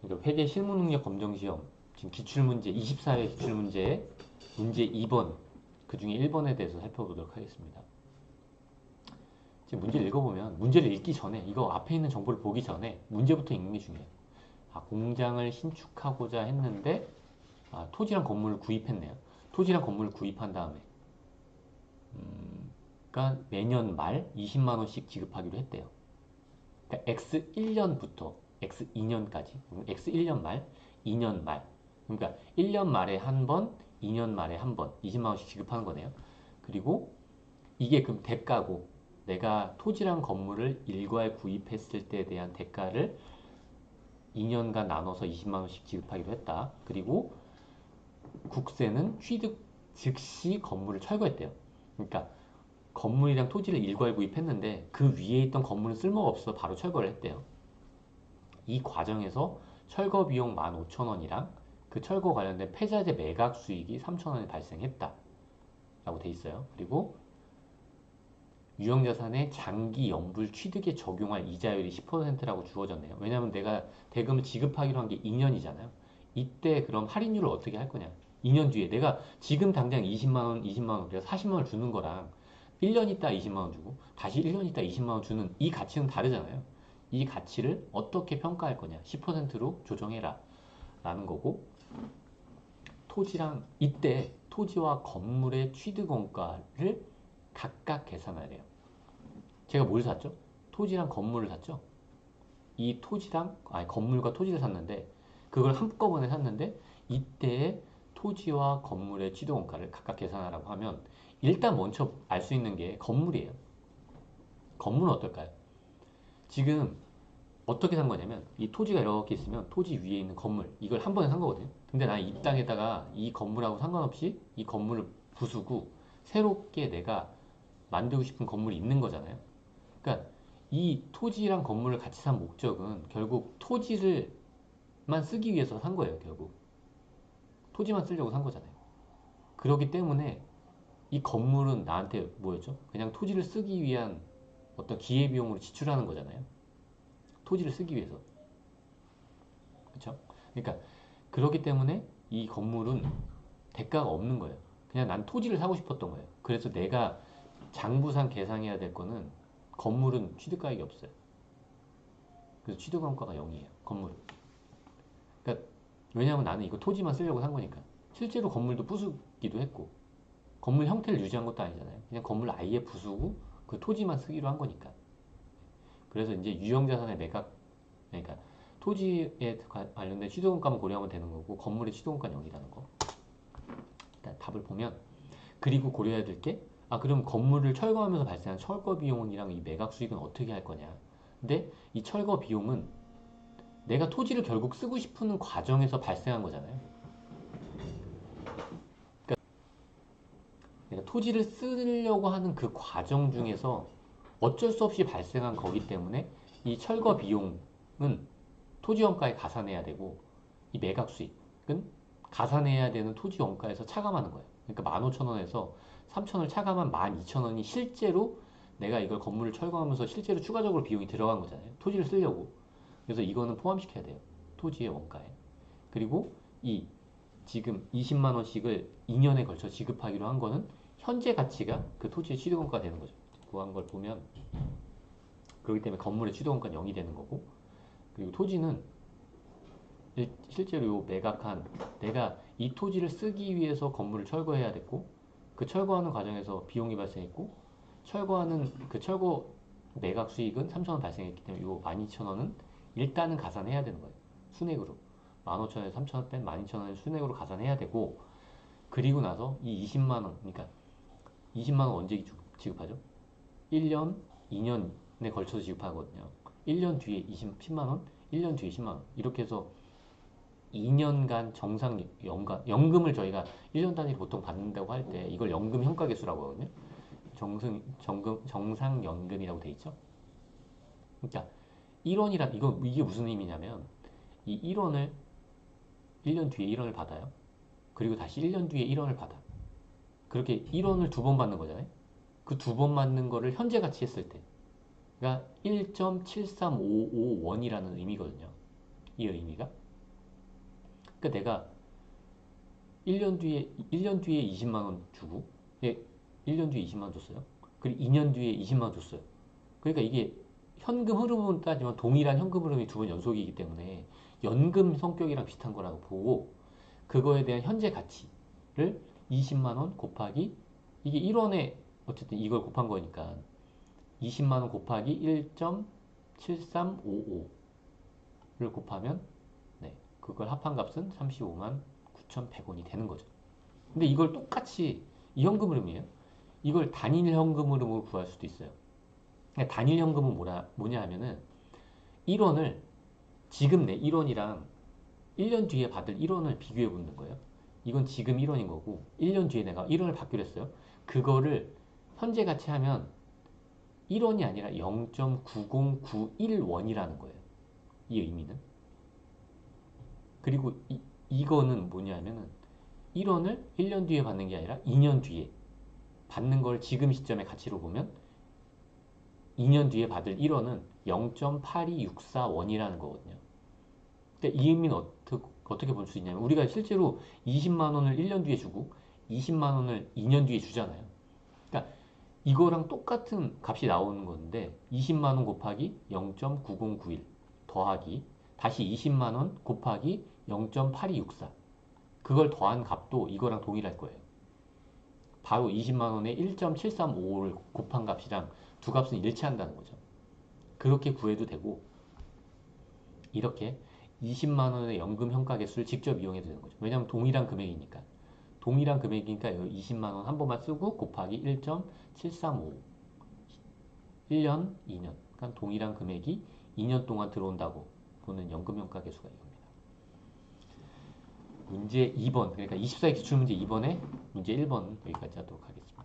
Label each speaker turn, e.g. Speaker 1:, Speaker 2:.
Speaker 1: 그러니까 회계 실무능력 검정 시험 지금 기출문제 24회 기출문제 문제 2번 그중에 1번에 대해서 살펴보도록 하겠습니다. 지금 문제를 읽어보면 문제를 읽기 전에 이거 앞에 있는 정보를 보기 전에 문제부터 읽는 게 중요해요. 공장을 신축하고자 했는데 토지랑 건물을 구입했네요. 토지랑 건물을 구입한 다음에 그러니까 매년 말 20만 원씩 지급하기로 했대요. 그러니까 X 1년부터 X 2년까지, X 1년 말, 2년 말. 그러니까 1년 말에 한 번, 2년 말에 한 번, 20만 원씩 지급하는 거네요. 그리고 이게 그럼 대가고 내가 토지랑 건물을 일괄 구입했을 때에 대한 대가를 2년간 나눠서 20만 원씩 지급하기로 했다. 그리고 국세는 취득 즉시 건물을 철거했대요. 그러니까 건물이랑 토지를 일괄 구입했는데 그 위에 있던 건물은 쓸모가 없어서 바로 철거를 했대요. 이 과정에서 철거 비용 15,000원이랑 그 철거 관련된 폐자재 매각 수익이 3,000원이 발생했다 라고 돼 있어요. 그리고 유형자산의 장기 연불 취득에 적용할 이자율이 10%라고 주어졌네요. 왜냐하면 내가 대금을 지급하기로 한 게 2년이잖아요. 이때 그럼 할인율을 어떻게 할 거냐? 2년 뒤에 내가 지금 당장 20만 원, 20만 원, 그래서 40만 원 주는 거랑 1년 있다 20만 원 주고 다시 1년 있다 20만 원 주는 이 가치는 다르잖아요. 이 가치를 어떻게 평가할 거냐? 10%로 조정해라 라는 거고 토지랑 이때 토지와 건물의 취득원가를 각각 계산해야 돼요. 제가 뭘 샀죠? 토지랑 건물을 샀죠? 이 토지랑 건물과 토지를 샀는데 그걸 한꺼번에 샀는데 이때의 토지와 건물의 취득원가를 각각 계산하라고 하면 일단 먼저 알 수 있는 게 건물이에요. 건물은 어떨까요? 지금 어떻게 산 거냐면 이 토지가 이렇게 있으면 토지 위에 있는 건물 이걸 한 번에 산 거거든요. 근데 난 이 땅에다가 이 건물하고 상관없이 이 건물을 부수고 새롭게 내가 만들고 싶은 건물이 있는 거잖아요. 그러니까 이 토지랑 건물을 같이 산 목적은 결국 토지를만 쓰기 위해서 산 거예요. 결국 토지만 쓰려고 산 거잖아요. 그렇기 때문에 이 건물은 나한테 뭐였죠? 그냥 토지를 쓰기 위한 어떤 기회비용으로 지출하는 거잖아요. 토지를 쓰기 위해서. 그렇죠? 그러니까 그렇기 때문에 이 건물은 대가가 없는 거예요. 그냥 난 토지를 사고 싶었던 거예요. 그래서 내가 장부상 계상해야 될 거는 건물은 취득가액이 없어요. 그래서 취득원가가 0이에요. 건물은. 그러니까 왜냐하면 나는 이거 토지만 쓰려고 산 거니까. 실제로 건물도 부수기도 했고 건물 형태를 유지한 것도 아니잖아요. 그냥 건물 아예 부수고 그 토지만 쓰기로 한 거니까. 그래서 이제 유형자산의 매각, 그러니까 토지에 관련된 취득원가만 고려하면 되는 거고 건물의 취득원가는 0이라는 거. 일단 답을 보면 그리고 고려해야 될 게 그럼 건물을 철거하면서 발생한 철거 비용이랑 이 매각 수익은 어떻게 할 거냐. 근데 이 철거 비용은 내가 토지를 결국 쓰고 싶은 과정에서 발생한 거잖아요. 내가 토지를 쓰려고 하는 그 과정 중에서 어쩔 수 없이 발생한 거기 때문에 이 철거 비용은 토지 원가에 가산해야 되고 이 매각 수익은 가산해야 되는 토지 원가에서 차감하는 거예요. 그러니까 15,000원에서 3,000원을 차감한 12,000원이 실제로 내가 이걸 건물을 철거하면서 실제로 추가적으로 비용이 들어간 거잖아요. 토지를 쓰려고. 그래서 이거는 포함시켜야 돼요. 토지의 원가에. 그리고 이 지금 20만 원씩을 2년에 걸쳐 지급하기로 한 거는 현재 가치가 그 토지의 취득원가가 되는 거죠. 구한 걸 보면 그렇기 때문에 건물의 취득원가는 0이 되는 거고 그리고 토지는 실제로 요 매각한 내가 이 토지를 쓰기 위해서 건물을 철거해야 됐고 그 철거하는 과정에서 비용이 발생했고 철거하는 그 철거 매각 수익은 3,000원 발생했기 때문에 요 12,000원은 일단은 가산해야 되는 거예요. 순액으로 15,000원에서 3,000원 뺀 12,000원을 순액으로 가산해야 되고 그리고 나서 이 20만 원 그러니까 20만 원 언제 지급하죠? 1년, 2년에 걸쳐서 지급하거든요. 1년 뒤에 10만 원, 1년 뒤에 10만 원 이렇게 해서 2년간 정상 연금을 저희가 1년 단위로 보통 받는다고 할 때 이걸 연금 평가계수라고 하거든요. 정상연금이라고 돼 있죠. 그러니까 1원이란 이게 무슨 의미냐면 이 1원을 1년 뒤에 1원을 받아요. 그리고 다시 1년 뒤에 1원을 받아. 그렇게 1원을 두 번 받는 거잖아요. 그 두 번 받는 거를 현재 가치 했을 때. 그러니까 1.7355원이라는 의미거든요. 이 의미가. 그러니까 내가 1년 뒤에 20만 원 주고, 예, 1년 뒤에 20만 원 줬어요. 그리고 2년 뒤에 20만 원 줬어요. 그러니까 이게 현금 흐름은 따지면 동일한 현금 흐름이 두 번 연속이기 때문에 연금 성격이랑 비슷한 거라고 보고, 그거에 대한 현재 가치를 20만 원 곱하기, 이게 1원에 어쨌든 이걸 곱한 거니까 20만 원 곱하기 1.7355를 곱하면, 네, 그걸 합한 값은 35만 9,100원이 되는 거죠. 근데 이걸 똑같이, 이 현금 흐름이에요. 이걸 단일 현금 흐름으로 구할 수도 있어요. 그러니까 단일 현금은 뭐냐 하면은 1원을 지금 내 1원이랑 1년 뒤에 받을 1원을 비교해 보는 거예요. 이건 지금 1원인 거고 1년 뒤에 내가 1원을 받기로 했어요. 그거를 현재 가치 하면 1원이 아니라 0.9091원이라는 거예요. 이 의미는. 그리고 이거는 뭐냐면은 1원을 1년 뒤에 받는 게 아니라 2년 뒤에 받는 걸 지금 시점의 가치로 보면 2년 뒤에 받을 1원은 0.8264원이라는 거거든요. 근데 이 의미는 어떻게 볼 수 있냐면, 우리가 실제로 20만 원을 1년 뒤에 주고 20만 원을 2년 뒤에 주잖아요. 그러니까 이거랑 똑같은 값이 나오는 건데 20만 원 곱하기 0.9091 더하기 다시 20만 원 곱하기 0.8264, 그걸 더한 값도 이거랑 동일할 거예요. 바로 20만 원에 1.735를 곱한 값이랑 두 값은 일치한다는 거죠. 그렇게 구해도 되고, 이렇게 20만 원의 연금 현가 개수를 직접 이용해도 되는 거죠. 왜냐하면 동일한 금액이니까. 동일한 금액이니까 20만 원 한 번만 쓰고 곱하기 1.735. 1년, 2년. 그러니까 동일한 금액이 2년 동안 들어온다고 보는 연금 현가 개수가 이겁니다. 문제 2번, 그러니까 24기 기출문제 2번에 문제 1번 여기까지 하도록 하겠습니다.